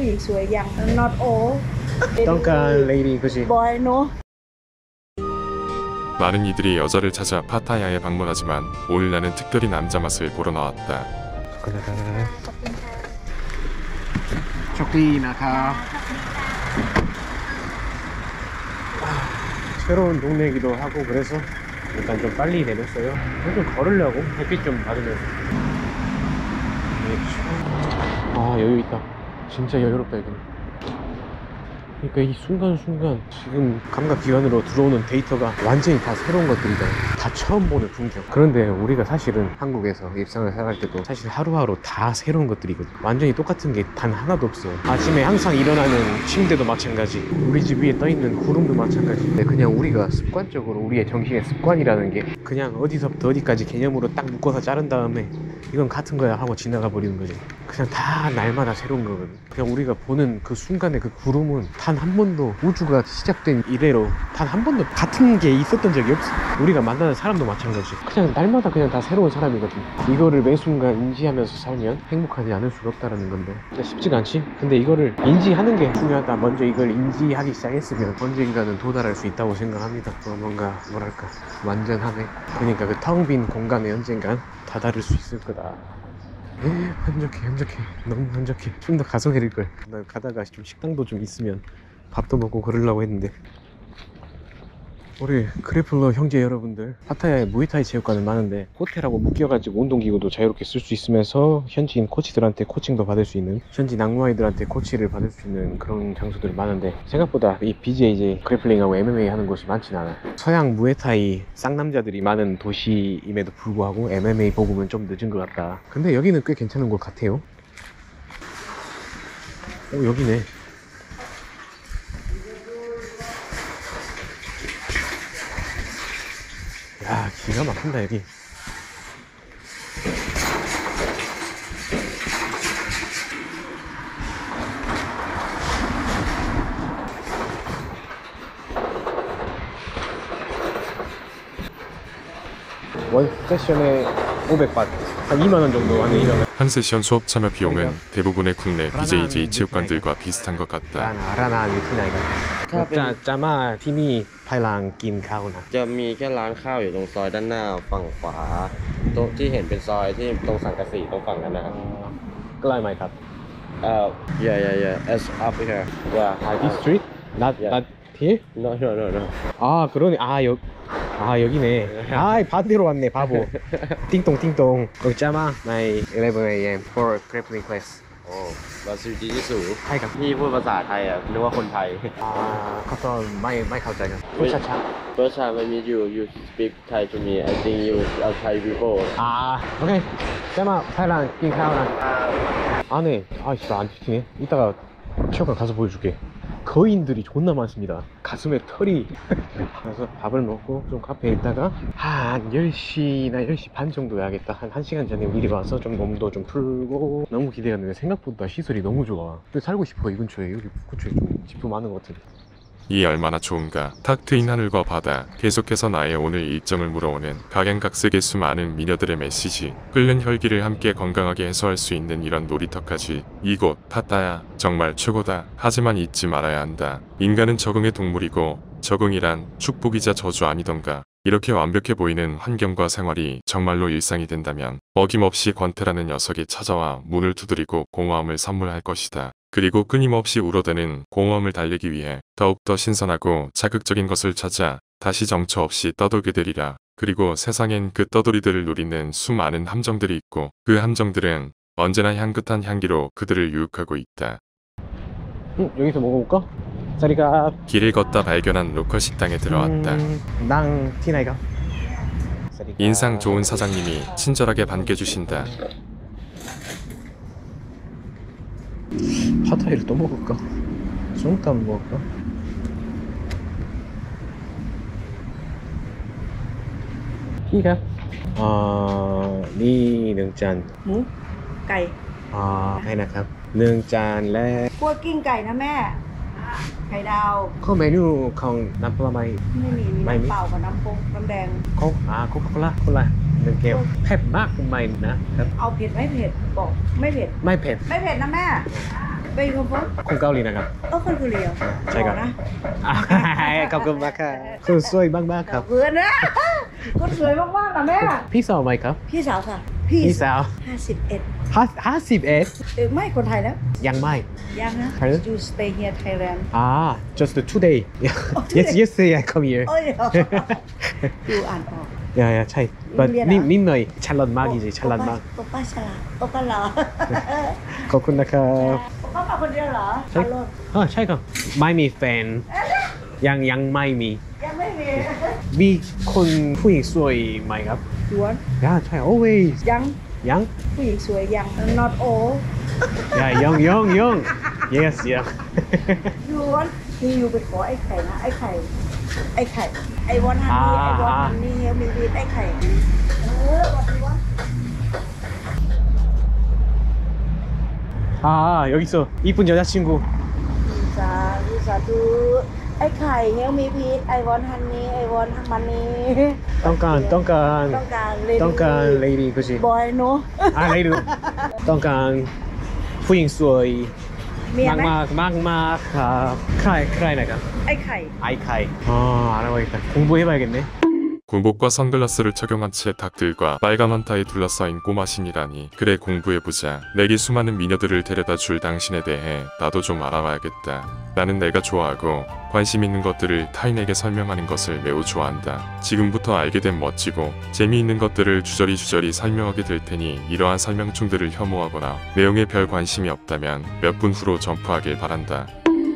ผู้หญิงสวยยัง not oldต้องการ lady 그지 boy no 많은 이들이 여자를 찾아 파타야에 방문하지만 오늘 나는 특별히 남자 맛을 보러 나왔다. 초콜릿나카 새로운 동네이기도 하고 그래서 일단 좀 빨리 내렸어요. 좀 걸으려고 햇빛 좀 받으면서. 아 여유 있다. 진짜 여유롭다 여기는. 그러니까 이 순간순간 지금 감각기관으로 들어오는 데이터가 완전히 다 새로운 것들이잖아요. 다 처음 보는 풍경. 그런데 우리가 사실은 한국에서 일상을 살아갈 때도 사실 하루하루 다 새로운 것들이거든. 완전히 똑같은 게 단 하나도 없어. 아침에 항상 일어나는 침대도 마찬가지, 우리 집 위에 떠있는 구름도 마찬가지. 근데 그냥 우리가 습관적으로 우리의 정신의 습관이라는 게 그냥 어디서부터 어디까지 개념으로 딱 묶어서 자른 다음에 이건 같은 거야 하고 지나가 버리는 거지. 그냥 다 날마다 새로운 거거든. 그냥 우리가 보는 그 순간의 그 구름은 단 한 번도 우주가 시작된 이래로 단 한 번도 같은 게 있었던 적이 없어. 우리가 만나는 사람도 마찬가지. 그냥 날마다 그냥 다 새로운 사람이거든. 이거를 매 순간 인지하면서 살면 행복하지 않을 수가 없다는 건데 쉽지가 않지. 근데 이거를 인지하는 게 중요하다. 먼저 이걸 인지하기 시작했으면 언젠가는 도달할 수 있다고 생각합니다. 뭔가 뭐랄까 완전하네. 그러니까 그 텅 빈 공간에 언젠간 다다를 수 있을 거다. 한적해 너무 한적해. 좀 더 가서 내릴걸. 나 가다가 좀 식당도 좀 있으면 밥도 먹고 그러려고 했는데. 우리 크리플러 형제 여러분들, 파타야에 무에타이 체육관은 많은데 호텔하고 묶여가지고 운동기구도 자유롭게 쓸 수 있으면서 현지인 코치들한테 코칭도 받을 수 있는, 현지 낙무아이들한테 코치를 받을 수 있는 그런 장소들이 많은데 생각보다 이 BJJ 그래플링하고 MMA 하는 곳이 많지는 않아. 서양 무에타이 쌍남자들이 많은 도시임에도 불구하고 MMA 보급은 좀 늦은 것 같다. 근데 여기는 꽤 괜찮은 것 같아요. 오 여기네. 야 기가 막힌다 여기. 원 세션에 500바트, 한 2만원 정도 하는 이런. 한 세션 수업 참여 비용은 대부분의 국내 BJJ 체육관들과 비슷한 것 같다.ร้านอยู่ที่ไหนกันจะมาที่นี่ภายหลังกินข้าวนะ จะมีแค่ร้านข้าวอยู่ตรงซอยด้านหน้าฝั่งขวาตรงที่เห็นเป็นซอยที่ตรงสังกะสีตรงฝั่งนั้นนะครับ ใกล้ไหมครับ yeah it's up here yeah This street? Not here? no 아 그러네. 아 여기네. 아 반대로 왔네 바보. 띵동띵동. 여기 짜마 my 11 a.m. for grappling class. โอ้บาซิลจีจิสุ ใช่ครับ พี่พูดภาษาไทยอ่ะนึกว่าคนไทย เขาตอนไม่เข้าใจกันพูดช้า First time I meet you speak Thai to me I think you are Thai people โอเค짜마 타이란กินข้าวนะ안에 진짜 안 지치네. 이따가 체육관 가서 보여줄게. 거인들이 존나 많습니다. 가슴에 털이. 그래서 밥을 먹고 좀 카페에 있다가 한 10시나 10시 반 정도 야겠다. 한 1시간 전에 미리 와서 좀 몸도 좀 풀고. 너무 기대가 되는데 생각보다 시설이 너무 좋아. 근데 살고 싶어. 이 근처에. 여기 근처에 좀 집도 많은 것 같은데. 이 얼마나 좋은가. 탁 트인 하늘과 바다, 계속해서 나의 오늘 일정을 물어오는 각양각색의 수많은 미녀들의 메시지, 끓는 혈기를 함께 건강하게 해소할 수 있는 이런 놀이터까지. 이곳 파타야 정말 최고다. 하지만 잊지 말아야 한다. 인간은 적응의 동물이고 적응이란 축복이자 저주 아니던가. 이렇게 완벽해 보이는 환경과 생활이 정말로 일상이 된다면 어김없이 권태라는 녀석이 찾아와 문을 두드리고 공허함을 선물할 것이다. 그리고 끊임없이 울어대는 공허함을 달래기 위해 더욱더 신선하고 자극적인 것을 찾아 다시 정처 없이 떠돌게 되리라. 그리고 세상엔 그 떠돌이들을 노리는 수많은 함정들이 있고 그 함정들은 언제나 향긋한 향기로 그들을 유혹하고 있다. 여기서 먹어볼까? 자리가 길을 걷다 발견한 로컬 식당에 들어왔다. 낭 티나이가 인상 좋은 사장님이 친절하게 반겨주신다. 파타이를 또 먹을까? 쏨땀 먹을까? 이가นี่1 จาน หมูไก่ ให้นะครับ1 จานและ คั่วกิ้งไก่นะแม่ไข่ดาว ข้อเมนูของน้ำผลไม้ ไม่มีน้ำเปล่ากับน้ำโค้กน้ำแดง โค้กโคคาโคล่า1 แก้วเผ็ดมากทำไมนะครับ เอาเผ็ดไม่เผ็ดบอกไม่เผ็ด ไม่เผ็ด ไม่เผ็ดนะแม่ Where you come from? คนเกาหลีนะครับ Oh, คนเกาหลีเหรอ ใช่ครับ นะ ขอบคุณมากครับคุณสวยมากๆครับ เพื่อนนะคนสวยมากๆนะแม่ พี่สาวไหมครับ พี่สาวค่ะ พี่สาว 51 51 ไม่คนไทยแล้ว ยังไม่ ยังนะ Pardon? You stay here Thailand just today yes yesterday I come here โอ้ยอยู่อ่านออก yeah ใช่ but เรียนเหรอ นิดหน่อยฉลาดมากจริงๆฉลาดมาก โอป้าฉลาดโอป้าหล่อ ขอบคุณนะครับ โอป้ามาคนเดียวเหรอ ใช่ ขับรถ ใช่ครับไม่มีแฟนยังไม่มี ยังไม่มี มีคนผู้หญิงสวยไหมครับ หยวน ใช่ always ยัง ผู้หญิงสวยยัง not old young yes yeah หยวนนี่อยู่ไปขอไอ้ไข่นะไอ้ไข่ไอ้วันฮันนี่ไอ้วันฮันนี่เฮลมีวีดไอ้ไข่วันนี้วะ 여기 있어 이쁜 여자친구 สาธุไอ้ไข่เฮลมีวีดไอ้วันฮันนี่ไอ้วันมันนี่ ต้องการ lady 그치 บอยเนาะ lady ต้องการผู้หญิงสวย เมียไหม มากครับใครนะครับ ไอ้ไข่ 아이카이 알아봐야겠다 공부해봐야겠네 군복과 선글라스를 착용한 채 닭들과 빨간 환타에 둘러싸인 꼬마 신이라니. 그래 공부해보자. 내게 수많은 미녀들을 데려다 줄 당신에 대해 나도 좀 알아봐야겠다. 나는 내가 좋아하고 관심 있는 것들을 타인에게 설명하는 것을 매우 좋아한다. 지금부터 알게 된 멋지고 재미있는 것들을 주저리 설명하게 될 테니 이러한 설명충들을 혐오하거나 내용에 별 관심이 없다면 몇 분 후로 점프하길 바란다.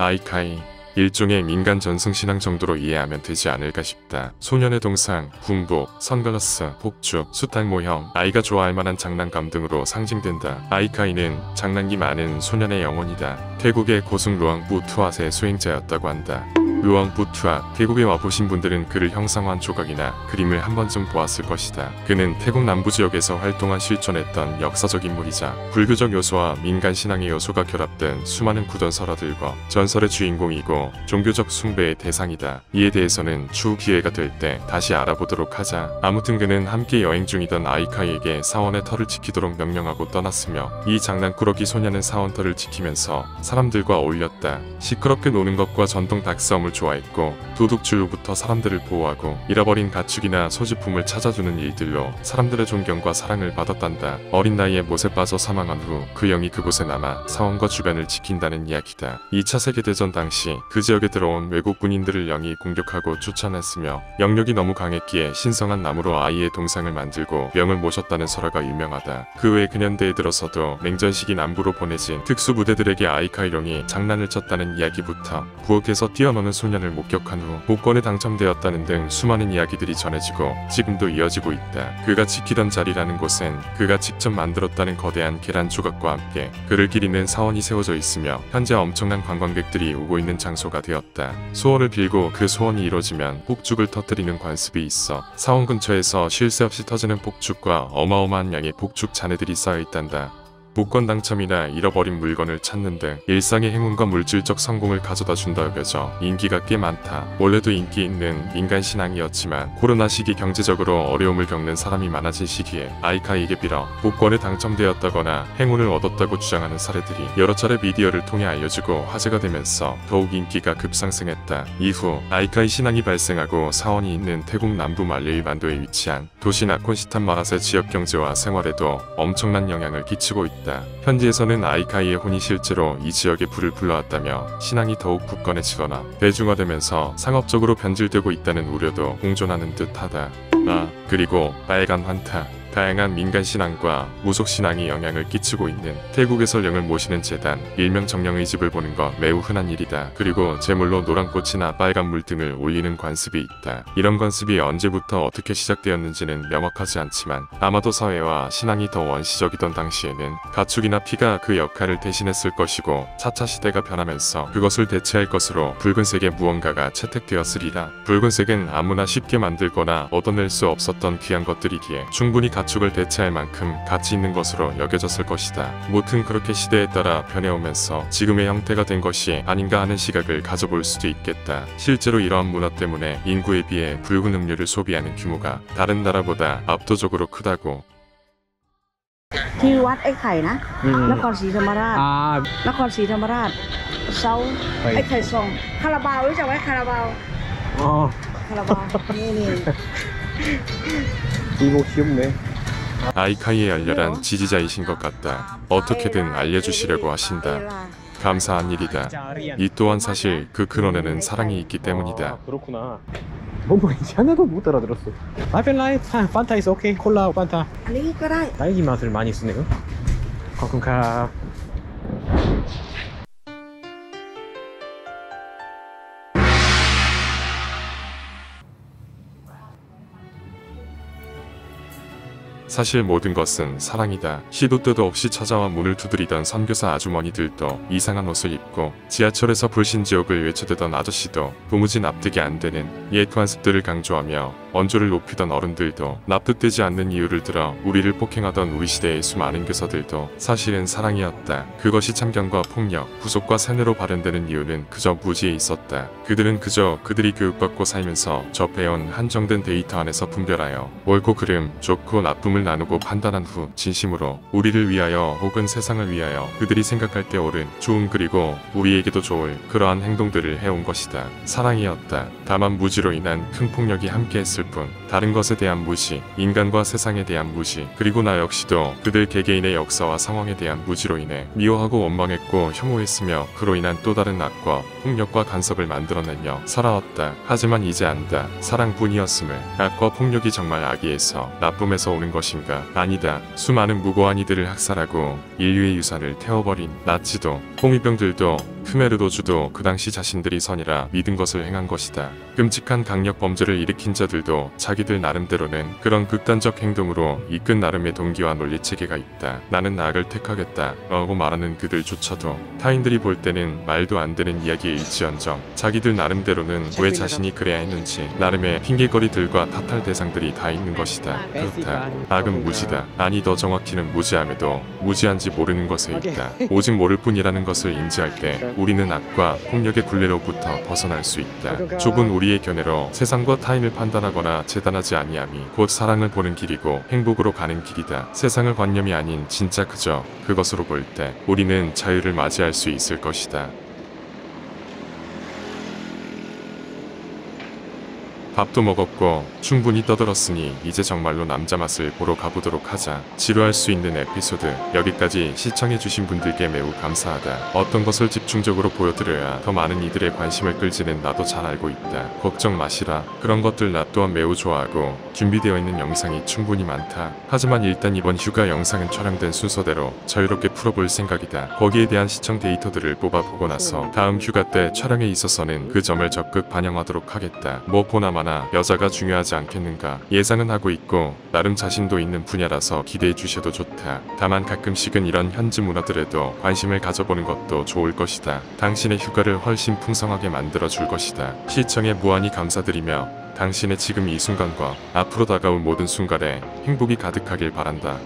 아이카이. 일종의 민간 전승신앙 정도로 이해하면 되지 않을까 싶다. 소년의 동상, 군복, 선글라스, 복주, 수탉 모형, 아이가 좋아할 만한 장난감 등으로 상징된다. 아이카이는 장난기 많은 소년의 영혼이다. 태국의 고승 루앙부 투앗의 수행자였다고 한다. 루앙부 투앗, 태국에 와보신 분들은 그를 형상화한 조각이나 그림을 한 번쯤 보았을 것이다. 그는 태국 남부지역에서 활동한 실존했던 역사적 인물이자 불교적 요소와 민간 신앙의 요소가 결합된 수많은 구전설화들과 전설의 주인공이고 종교적 숭배의 대상이다. 이에 대해서는 추후 기회가 될 때 다시 알아보도록 하자. 아무튼 그는 함께 여행 중이던 아이카이에게 사원의 털을 지키도록 명령하고 떠났으며 이 장난꾸러기 소녀는 사원 털을 지키면서 사람들과 어울렸다. 시끄럽게 노는 것과 전통 닭싸움을 좋아했고 도둑질로부터 사람들을 보호하고 잃어버린 가축이나 소지품을 찾아주는 일들로 사람들의 존경과 사랑을 받았단다. 어린 나이에 못에 빠져 사망한 후 그 영이 그곳에 남아 사원과 주변을 지킨다는 이야기다. 2차 세계대전 당시 그 지역에 들어온 외국 군인들을 영이 공격하고 쫓아냈으며 영력이 너무 강했기에 신성한 나무로 아이의 동상을 만들고 명을 모셨다는 설화가 유명하다. 그 외 근현대에 들어서도 냉전 시기 남부로 보내진 특수부대들에게 아이카이룡이 장난을 쳤다는 이야기부터 부엌에서 뛰어노는 소년을 목격한 후 복권에 당첨되었다는 등 수많은 이야기들이 전해지고 지금도 이어지고 있다. 그가 지키던 자리라는 곳엔 그가 직접 만들었다는 거대한 계란 조각과 함께 그를 기리는 사원이 세워져 있으며 현재 엄청난 관광객들이 오고 있는 장소가 되었다. 소원을 빌고 그 소원이 이루어지면 폭죽을 터뜨리는 관습이 있어 사원 근처에서 쉴 새 없이 터지는 폭죽과 어마어마한 양의 폭죽 잔해들이 쌓여 있단다. 복권 당첨이나 잃어버린 물건을 찾는 등 일상의 행운과 물질적 성공을 가져다 준다 여겨져 인기가 꽤 많다. 원래도 인기 있는 민간 신앙이었지만 코로나 시기 경제적으로 어려움을 겪는 사람이 많아진 시기에 아이카이에게 빌어 복권에 당첨되었다거나 행운을 얻었다고 주장하는 사례들이 여러 차례 미디어를 통해 알려지고 화제가 되면서 더욱 인기가 급상승했다. 이후 아이카이 신앙이 발생하고 사원이 있는 태국 남부 말레이 반도에 위치한 도시 나콘시탄 마라세 지역 경제와 생활에도 엄청난 영향을 끼치고 있다. 현지에서는 아이카이의 혼이 실제로 이 지역에 불을 불러왔다며 신앙이 더욱 굳건해지거나 대중화되면서 상업적으로 변질되고 있다는 우려도 공존하는 듯하다. 그리고 빨간 환타. 다양한 민간 신앙과 무속 신앙이 영향을 끼치고 있는 태국에서 영을 모시는 재단, 일명 정령의 집을 보는 것 매우 흔한 일이다. 그리고 제물로 노란 꽃이나 빨간 물 등을 올리는 관습이 있다. 이런 관습이 언제부터 어떻게 시작되었는지는 명확하지 않지만 아마도 사회와 신앙이 더 원시적이던 당시에는 가축이나 피가 그 역할을 대신했을 것이고 차차 시대가 변하면서 그것을 대체할 것으로 붉은색의 무언가가 채택되었으리라. 붉은색은 아무나 쉽게 만들거나 얻어낼 수 없었던 귀한 것들이기에 충분히 가축을 대체할 만큼 가치 있는 것으로 여겨졌을 것이다. 무튼 그렇게 시대에 따라 변해오면서 지금의 형태가 된 것이 아닌가 하는 시각을 가져볼 수도 있겠다. 실제로 이러한 문화 때문에 인구에 비해 붉은 음료를 소비하는 규모가 다른 나라보다 압도적으로 크다고. ที่วัดไอ้ไข่นะ อืม นครศรีธรรมราช นครศรีธรรมราชเซา ไป ไอ้ไข่ซองคาราบาวรู้จักไหมคาราบาว อ๋อ คาราบาวนี่ 이거 귀엽네. 아이카이에 열렬한 지지자이신 것 같다. 어떻게든 알려주시려고 하신다. 감사한 일이다. 이 또한 사실 그 근원에는 사랑이 있기 때문이다. 아, 그렇구나. 뭐 이제 하나도 못 알아들었어. 아펠라이 판타 is 오케이. 콜라 판타. อันนี้ก็ได้ 딸기 맛을 많이 쓰네요. 거금카. 사실 모든 것은 사랑이다. 시도 때도 없이 찾아와 문을 두드리던 선교사 아주머니들도 이상한 옷을 입고 지하철에서 불신지옥을 외쳐대던 아저씨도 도무지 납득이 안 되는 옛 관습들을 강조하며 언조를 높이던 어른들도 납득되지 않는 이유를 들어 우리를 폭행하던 우리 시대의 수많은 교사들도 사실은 사랑이었다. 그것이 참견과 폭력, 구속과 세뇌로 발현되는 이유는 그저 무지에 있었다. 그들은 그저 그들이 교육받고 살면서 접해온 한정된 데이터 안에서 분별하여 옳고 그름, 좋고 나쁨을 나누고 판단한 후 진심으로 우리를 위하여 혹은 세상을 위하여 그들이 생각할 때 옳은, 좋은 그리고 우리에게도 좋을 그러한 행동들을 해온 것이다. 사랑이었다. 다만 무지로 인한 큰 폭력이 함께했을 뿐 다른 것에 대한 무시, 인간과 세상에 대한 무시, 그리고 나 역시도 그들 개개인의 역사와 상황에 대한 무지로 인해 미워하고 원망했고 혐오했으며 그로 인한 또 다른 악과 폭력과 간섭을 만들어내며 살아왔다. 하지만 이제 안다. 사랑뿐이었음을. 악과 폭력이 정말 악의에서 나쁨에서 오는 것인가? 아니다. 수많은 무고한 이들을 학살하고 인류의 유산을 태워버린 나치도, 홍위병들도, 크메르도주도 그 당시 자신들이 선이라 믿은 것을 행한 것이다. 끔찍한 강력 범죄를 일으킨 자들도 자기들 나름대로는 그런 극단적 행동으로 이끈 나름의 동기와 논리체계가 있다. 나는 악을 택하겠다 라고 말하는 그들조차도 타인들이 볼 때는 말도 안 되는 이야기일지언정 자기들 나름대로는 왜 자신이 그래야 했는지 나름의 핑계거리들과 탓할 대상들이 다 있는 것이다. 그렇다. 악은 무지다. 아니 더 정확히는 무지함에도 무지한지 모르는 것에 있다. 오직 모를 뿐이라는 것을 인지할 때 우리는 악과 폭력의 굴레로부터 벗어날 수 있다. 좁은 우리의 견해로 세상과 타인을 판단하거나 재단하지 아니함이 곧 사랑을 보는 길이고 행복으로 가는 길이다. 세상을 관념이 아닌 진짜 그저 그것으로 볼 때 우리는 자유를 맞이할 수 있을 것이다. 밥도 먹었고 충분히 떠들었으니 이제 정말로 남자 맛을 보러 가보도록 하자. 지루할 수 있는 에피소드 여기까지 시청해주신 분들께 매우 감사하다. 어떤 것을 집중적으로 보여드려야 더 많은 이들의 관심을 끌지는 나도 잘 알고 있다. 걱정 마시라. 그런 것들 나 또한 매우 좋아하고 준비되어 있는 영상이 충분히 많다. 하지만 일단 이번 휴가 영상은 촬영된 순서대로 자유롭게 풀어볼 생각이다. 거기에 대한 시청 데이터들을 뽑아보고 나서 다음 휴가 때 촬영에 있어서는 그 점을 적극 반영하도록 하겠다. 뭐 보나마나 여자가 중요하지 않겠는가 예상은 하고 있고 나름 자신도 있는 분야라서 기대해 주셔도 좋다. 다만 가끔씩은 이런 현지 문화들에도 관심을 가져보는 것도 좋을 것이다. 당신의 휴가를 훨씬 풍성하게 만들어 줄 것이다. 시청에 무한히 감사드리며 당신의 지금 이 순간과 앞으로 다가올 모든 순간에 행복이 가득하길 바란다.